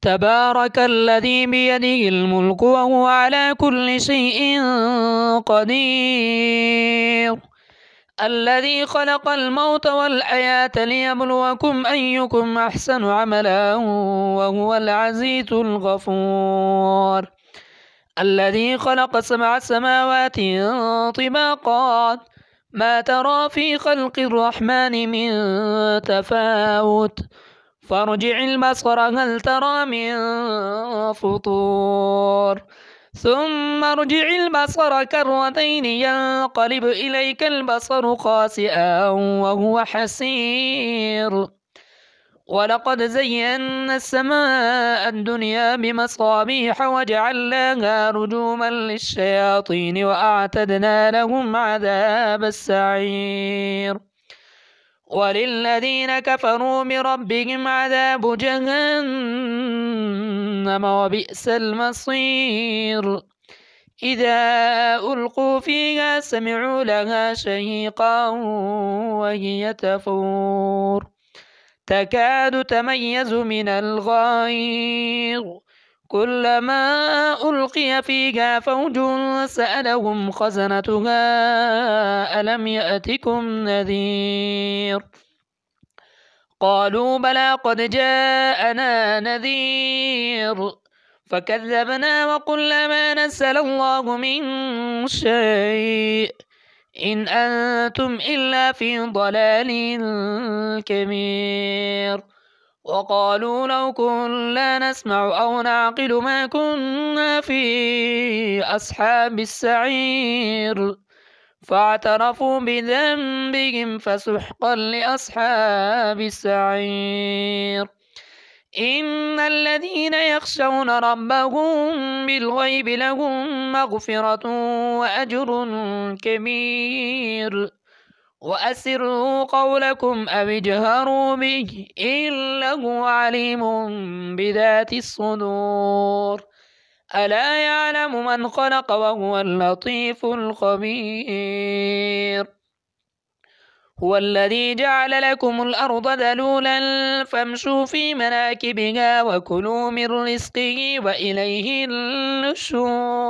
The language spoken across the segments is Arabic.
تبارك الذي بيده الملك وهو على كل شيء قدير الذي خلق الموت والحياة ليبلوكم أيكم أحسن عملا وهو العزيز الغفور الذي خلق 7 سماوات طباقا ما ترى في خلق الرحمن من تفاوت فارجع البصر هل ترى من فطور ثم ارجع البصر كرتين ينقلب إليك البصر خاسئا وهو حسير ولقد زينا السماء الدنيا بمصابيح وجعلناها رجوما للشياطين وأعتدنا لهم عذاب السعير وللذين كفروا بربهم عذاب جهنم وبئس المصير إذا ألقوا فيها سمعوا لها شهيقا وهي تفور تكاد تميز من الغيظ كلما ألقي فيها فوج سألهم خزنتها ألم يأتكم نذير قالوا بلى قد جاءنا نذير فكذبنا وقلنا ما نزل الله من شيء إن أنتم إلا في ضلال كبير وقالوا لو كنا نسمع أو نعقل ما كنا في أصحاب السعير فاعترفوا بذنبهم فسحقا لأصحاب السعير إن الذين يخشون ربهم بالغيب لهم مغفرة وأجر كبير وأسروا قولكم أو اجهروا به إنه عليم بذات الصدور ألا يعلم من خلق وهو اللطيف الخبير هو الذي جعل لكم الأرض ذلولا فامشوا في مناكبها وكلوا من رزقه وإليه النشور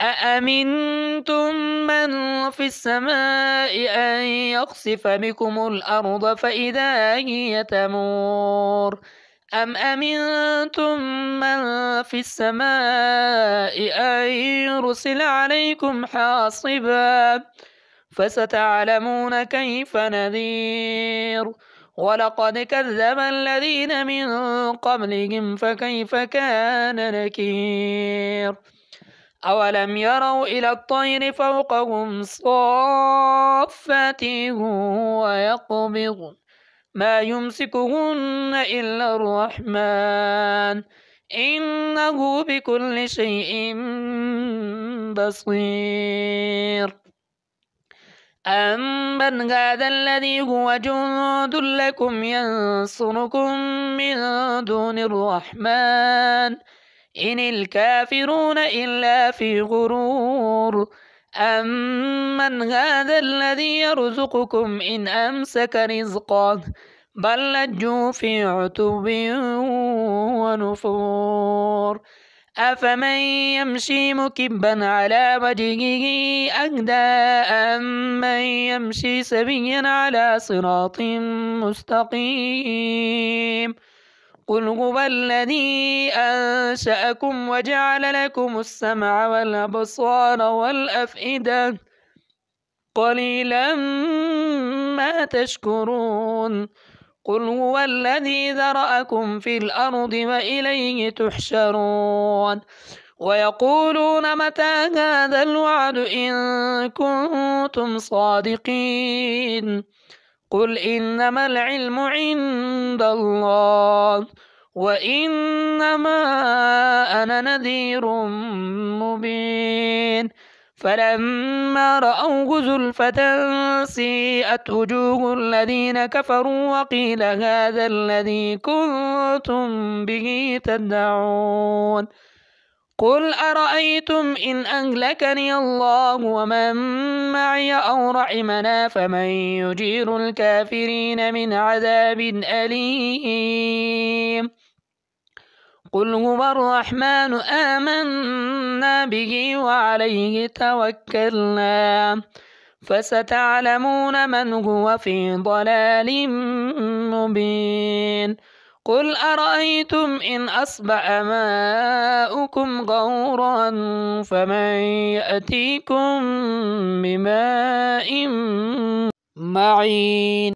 أأمنتم من في السماء أن يخسف بكم الأرض فإذا هي تمور أم أمنتم من في السماء أن يرسل عليكم حاصبا فستعلمون كيف نذير ولقد كذب الذين من قبلهم فكيف كان نكير أولم يروا إلى الطير فوقهم صافات ويقبض ما يمسكهن إلا الرحمن إنه بكل شيء بصير أمن هذا الذي هو جند لكم ينصركم من دون الرحمن إن الكافرون إلا في غرور أمن هذا الذي يرزقكم إن أمسك رزقه بل لجوا في عتب ونفور أفمن يمشي مكبا على وجهه أهدى أمن يمشي سويا على صراط مستقيم قل هو الذي أنشأكم وجعل لكم السمع والأبصار والأفئدة قليلا ما تشكرون قل هو الذي ذرأكم في الأرض وإليه تحشرون ويقولون متى هذا الوعد إن كنتم صادقين قل إنما العلم عند الله وإنما أنا نذير مبين فلما رأوه زلفة سيئت وجوه الذين كفروا وقيل هذا الذي كنتم به تدعون قل أرأيتم إن أهلكني الله ومن معي أو رحمنا فمن يجير الكافرين من عذاب أليم قل هو الرحمن آمنا به وعليه توكلنا فستعلمون من هو في ضلال مبين قل أرأيتم إن أصبح ماؤكم غورا فمن يأتيكم بماء معين